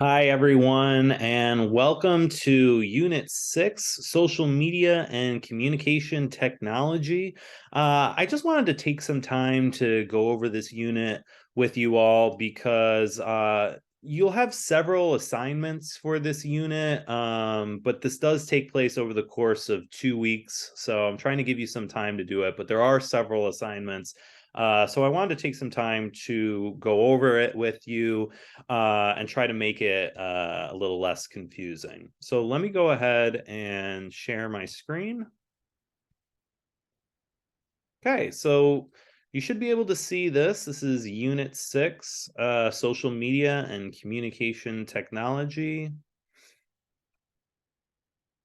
Hi, everyone, and welcome to Unit 6, Social Media and Communication Technology. I just wanted to take some time to go over this unit with you all because you'll have several assignments for this unit, but this does take place over the course of 2 weeks, so I'm trying to give you some time to do it, but there are several assignments. So I wanted to take some time to go over it with you and try to make it a little less confusing. So let me go ahead and share my screen. Okay, so you should be able to see this. This is Unit 6, Social Media and Communication Technology.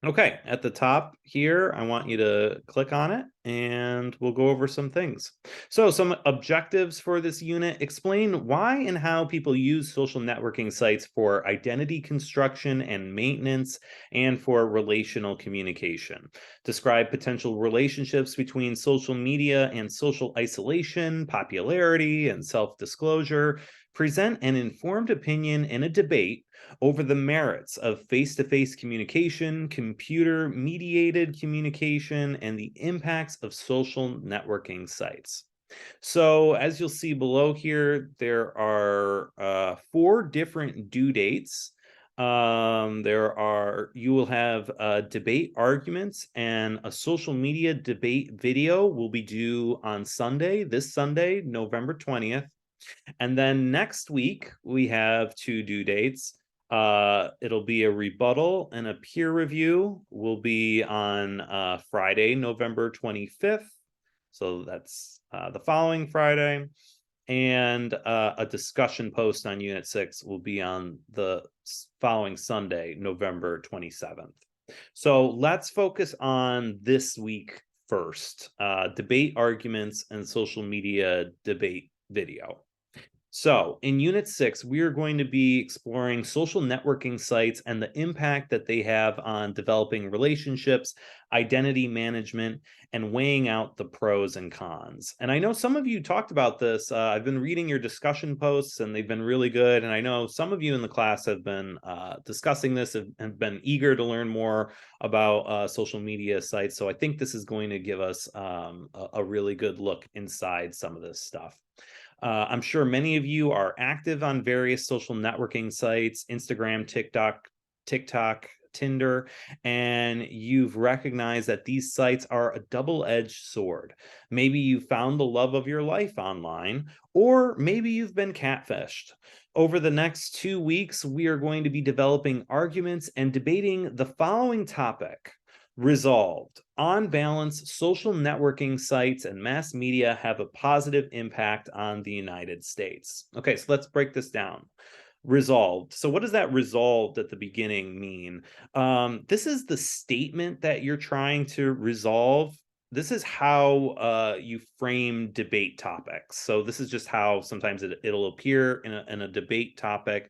Okay, at the top here, I want you to click on it and we'll go over some things. So, some objectives for this unit: explain why and how people use social networking sites for identity construction and maintenance and for relational communication. Describe potential relationships between social media and social isolation, popularity, and self disclosure. Present an informed opinion in a debate over the merits of face to face communication, computer mediated communication, and the impacts of social networking sites. So, as you'll see below here, there are four different due dates. You will have debate arguments, and a social media debate video will be due on Sunday, this Sunday, November 20th. And then next week, we have two due dates. It'll be a rebuttal and a peer review will be on Friday, November 25th. So that's the following Friday. And a discussion post on Unit 6 will be on the following Sunday, November 27th. So let's focus on this week first, debate arguments and social media debate video. So, in Unit 6, we are going to be exploring social networking sites and the impact that they have on developing relationships, identity management, and weighing out the pros and cons. And I know some of you talked about this. I've been reading your discussion posts, and they've been really good. And I know some of you in the class have been discussing this and have been eager to learn more about social media sites. So, I think this is going to give us a really good look inside some of this stuff. I'm sure many of you are active on various social networking sites, Instagram, TikTok, Tinder, and you've recognized that these sites are a double-edged sword. Maybe you found the love of your life online, or maybe you've been catfished. Over the next 2 weeks, we are going to be developing arguments and debating the following topic: resolved. On balance, social networking sites and mass media have a positive impact on the United States. Okay, so let's break this down. Resolved. So, what does that resolved at the beginning mean? This is the statement that you're trying to resolve. This is how you frame debate topics. So, this is just how sometimes it'll appear in a debate topic.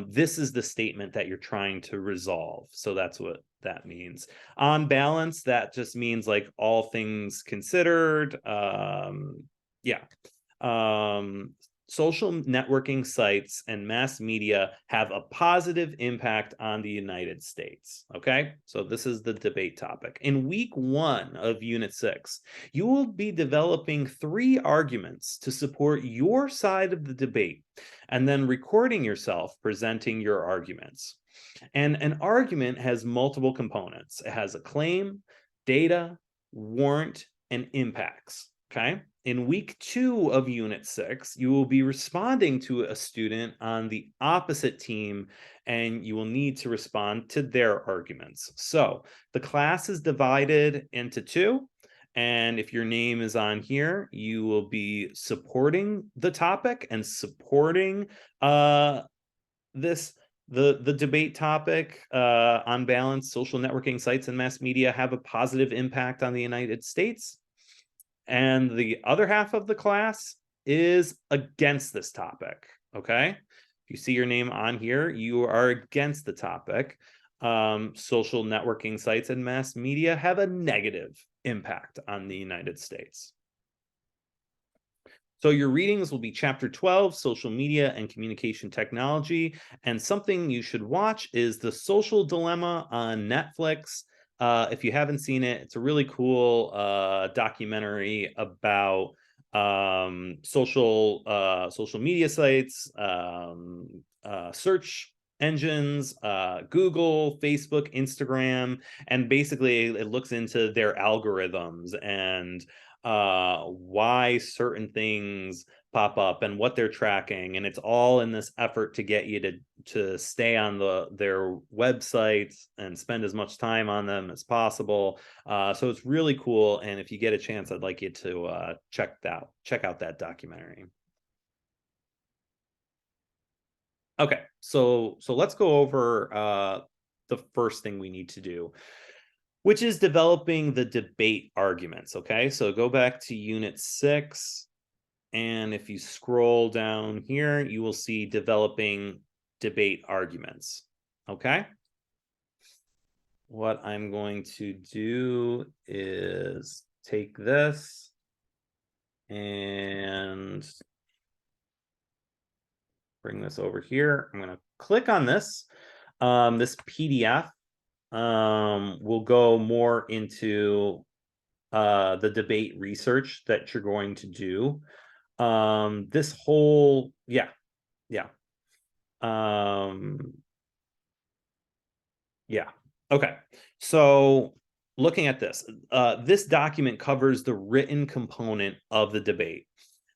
This is the statement that you're trying to resolve. So, that's what that means. On balance, that just means like all things considered. Yeah. Um, Social networking sites and mass media have a positive impact on the United States. Okay, so this is the debate topic. In week 1 of Unit 6, you will be developing 3 arguments to support your side of the debate and then recording yourself presenting your arguments. And an argument has multiple components. It has a claim, data, warrant, and impacts. Okay. In week 2 of Unit 6, you will be responding to a student on the opposite team, and you will need to respond to their arguments. So the class is divided into 2. And if your name is on here, you will be supporting the topic and supporting this the debate topic. On balance, social networking sites and mass media have a positive impact on the United States. And the other half of the class is against this topic. Okay. If you see your name on here, you are against the topic. Social networking sites and mass media have a negative impact on the United States. So your readings will be chapter 12, social media and communication technology. And something you should watch is The Social Dilemma on Netflix. If you haven't seen it, it's a really cool documentary about social media sites, search engines, Google, Facebook, Instagram, and basically it looks into their algorithms and why certain things pop up and what they're tracking, and it's all in this effort to get you to stay on their websites and spend as much time on them as possible. So it's really cool, and if you get a chance, I'd like you to check out that documentary. Okay, so let's go over the first thing we need to do, which is developing the debate arguments. Okay, so go back to unit 6. And if you scroll down here, you will see developing debate arguments. Okay. What I'm going to do is take this and bring this over here. I'm going to click on this. This PDF will go more into the debate research that you're going to do. This whole, yeah. Um, yeah. Okay. So looking at this, this document covers the written component of the debate.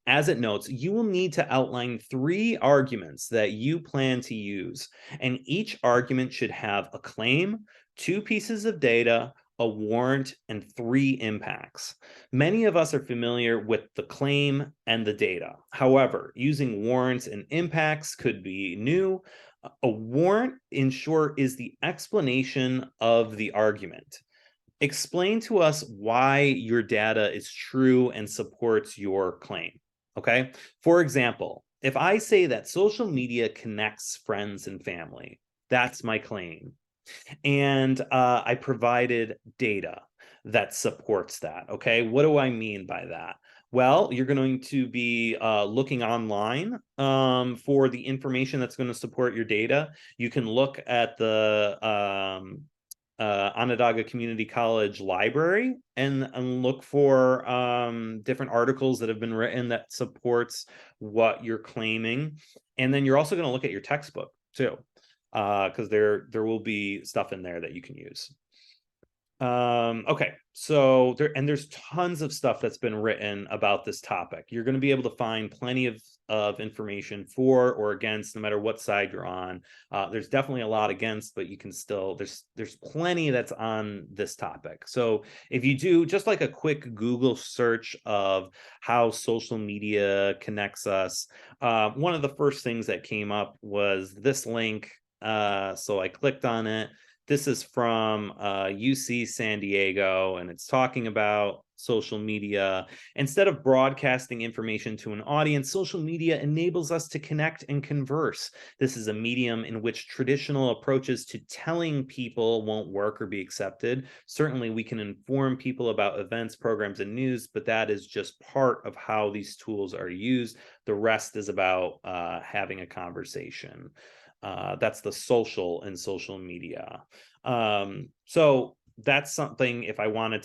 As it notes, you will need to outline 3 arguments that you plan to use, and each argument should have a claim, 2 pieces of data, a warrant, and 3 impacts. Many of us are familiar with the claim and the data. However, using warrants and impacts could be new. A warrant, in short, is the explanation of the argument. Explain to us why your data is true and supports your claim. Okay. For example, if I say that social media connects friends and family, that's my claim. And I provided data that supports that. Okay. What do I mean by that? Well, you're going to be looking online for the information that's going to support your data. You can look at the Onondaga Community College library and look for different articles that have been written that supports what you're claiming. And then you're also going to look at your textbook too, because there will be stuff in there that you can use. Okay, so there's tons of stuff that's been written about this topic. You're going to be able to find plenty of information for or against, no matter what side you're on. There's definitely a lot against, but you can still there's plenty that's on this topic. So if you do just like a quick Google search of how social media connects us, one of the first things that came up was this link. So I clicked on it. This is from UC San Diego, and it's talking about social media. Instead of broadcasting information to an audience, social media enables us to connect and converse. This is a medium in which traditional approaches to telling people won't work or be accepted. Certainly, we can inform people about events, programs, and news, but that is just part of how these tools are used. The rest is about having a conversation. That's the social and social media. So that's something. If I wanted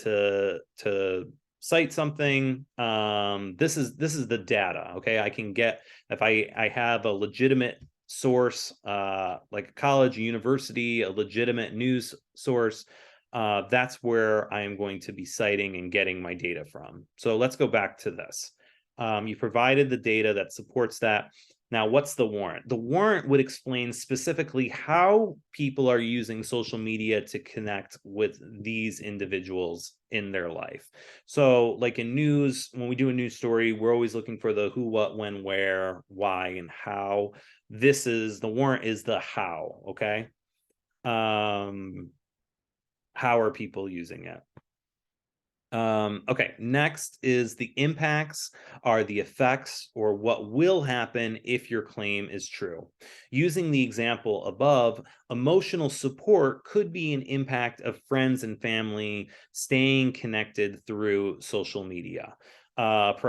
to cite something, this is the data. Okay, I can get, if I have a legitimate source, like a college, university, a legitimate news source, that's where I am going to be citing and getting my data from. So let's go back to this. You provided the data that supports that. Now, what's the warrant? The warrant would explain specifically how people are using social media to connect with these individuals in their life. So, like in news, when we do a news story, we're always looking for the who, what, when, where, why, and how. This is the warrant is the how. Okay. How are people using it? Okay, next is the impacts are the effects or what will happen if your claim is true. Using the example above, emotional support could be an impact of friends and family staying connected through social media.